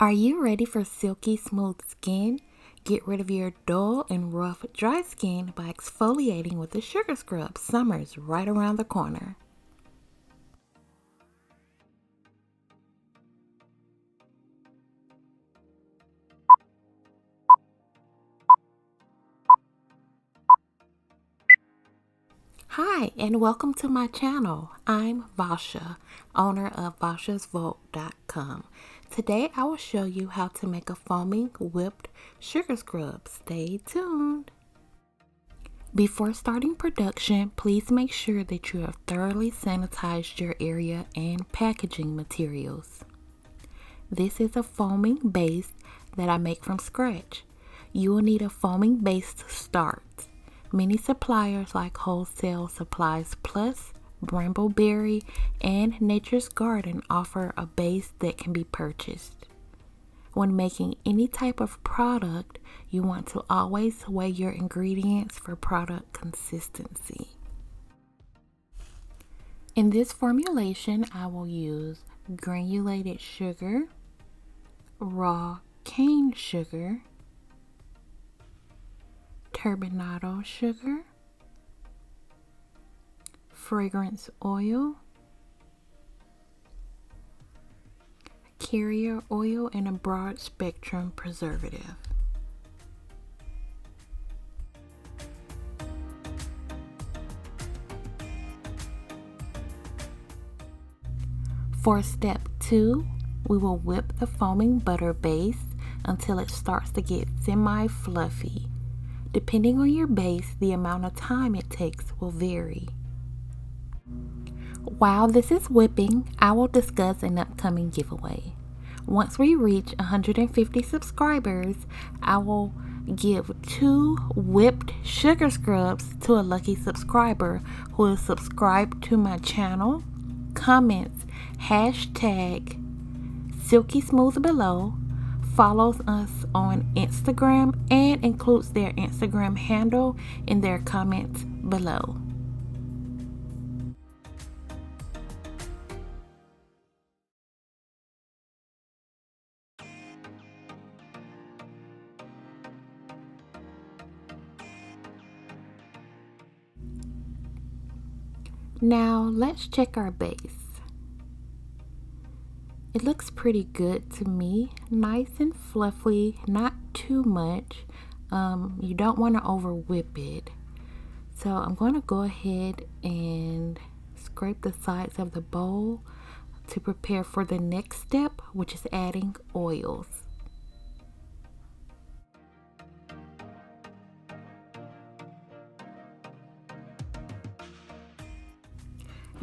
Are you ready for silky smooth skin? Get rid of your dull and rough dry skin by exfoliating with a sugar scrub. Summer's right around the corner. Hi, and welcome to my channel. I'm Vasha, owner of vashasvault.com. Today I will show you how to make a foaming whipped sugar scrub. Stay tuned. Before starting production, please make sure that you have thoroughly sanitized your area and packaging materials. This is a foaming base that I make from scratch. You will need a foaming base to start. Many suppliers like Wholesale Supplies Plus, Brambleberry, and Nature's Garden offer a base that can be purchased. When making any type of product, you want to always weigh your ingredients for product consistency. In this formulation, I will use granulated sugar, raw cane sugar, turbinado sugar, fragrance oil, carrier oil, and a broad spectrum preservative. For step 2, we will whip the foaming butter base until it starts to get semi-fluffy. Depending on your base, the amount of time it takes will vary. While this is whipping, I will discuss an upcoming giveaway. Once we reach 150 subscribers, I will give 2 whipped sugar scrubs to a lucky subscriber who is subscribed to my channel, comments hashtag Silky Smooth below, follows us on Instagram, and includes their Instagram handle in their comments below. Now let's check our base. It looks pretty good to me, nice and fluffy, not too much. You don't want to over whip it. So I'm going to go ahead and scrape the sides of the bowl to prepare for the next step, which is adding oils.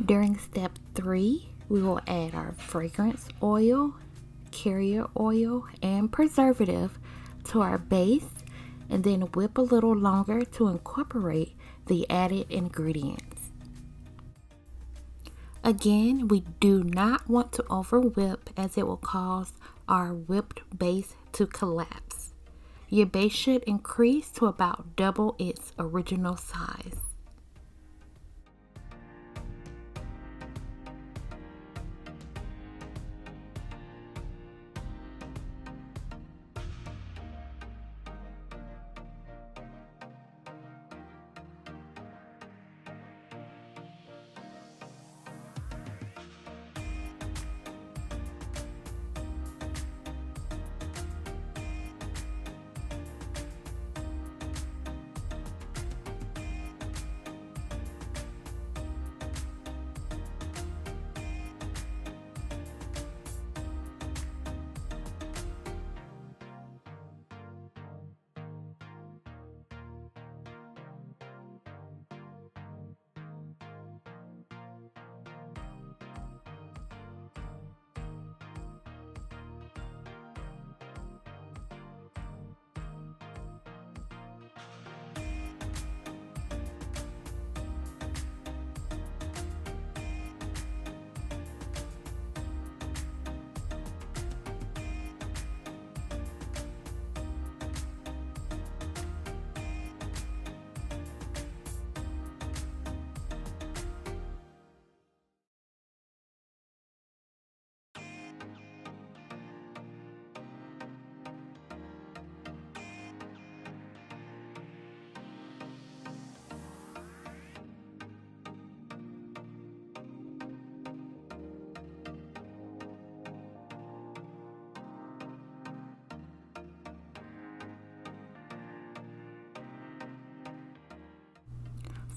During step 3, we will add our fragrance oil, carrier oil, and preservative to our base, and then whip a little longer to incorporate the added ingredients. Again, we do not want to over whip, as it will cause our whipped base to collapse. Your base should increase to about double its original size.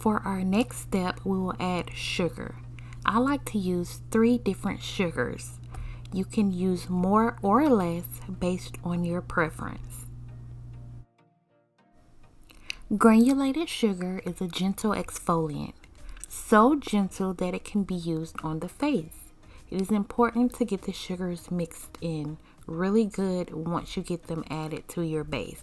For our next step, we will add sugar. I like to use 3 different sugars. You can use more or less based on your preference. Granulated sugar is a gentle exfoliant, so gentle that it can be used on the face. It is important to get the sugars mixed in really good once you get them added to your base.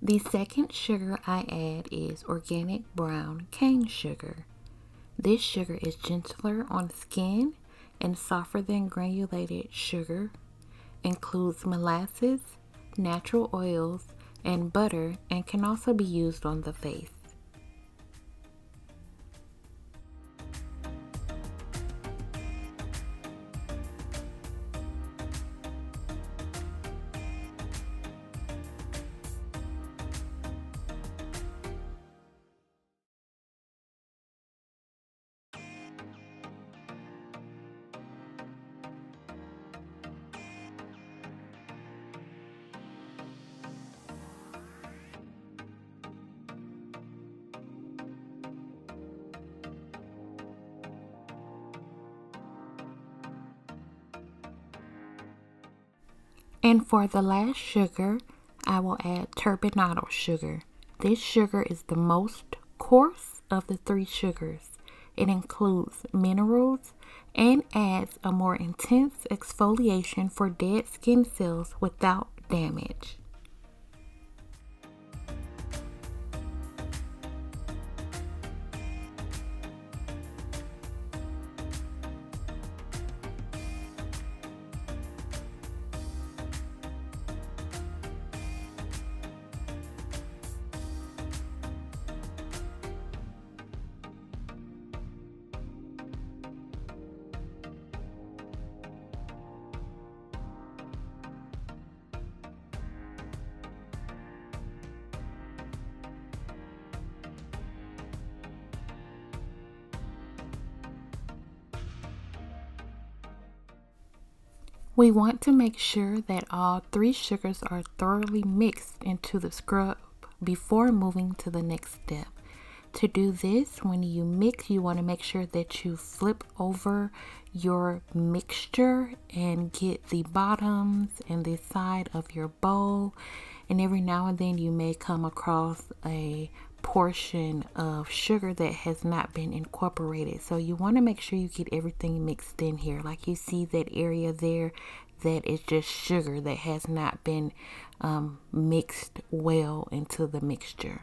The second sugar I add is organic brown cane sugar. This sugar is gentler on the skin and softer than granulated sugar, includes molasses, natural oils, and butter, and can also be used on the face. And for the last sugar, I will add turbinado sugar. This sugar is the most coarse of the 3 sugars. It includes minerals and adds a more intense exfoliation for dead skin cells without damage. We want to make sure that all 3 sugars are thoroughly mixed into the scrub before moving to the next step. To do this, when you mix, you want to make sure that you flip over your mixture and get the bottoms and the side of your bowl. And every now and then you may come across a portion of sugar that has not been incorporated. So you want to make sure you get everything mixed in here. Like you see that area there, that is just sugar that has not been mixed well into the mixture.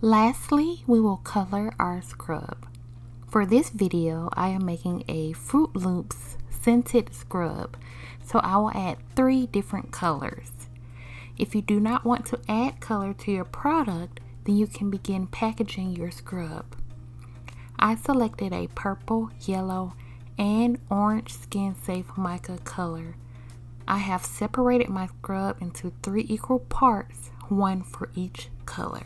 Lastly, we will color our scrub. For this video, I am making a Fruit Loops scented scrub, so I will add 3 different colors. If you do not want to add color to your product, then you can begin packaging your scrub. I selected a purple, yellow, and orange skin safe mica color. I have separated my scrub into 3 equal parts, 1 for each color.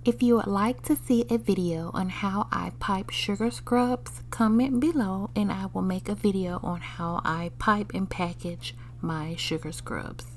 If you would like to see a video on how I pipe sugar scrubs, comment below and I will make a video on how I pipe and package my sugar scrubs.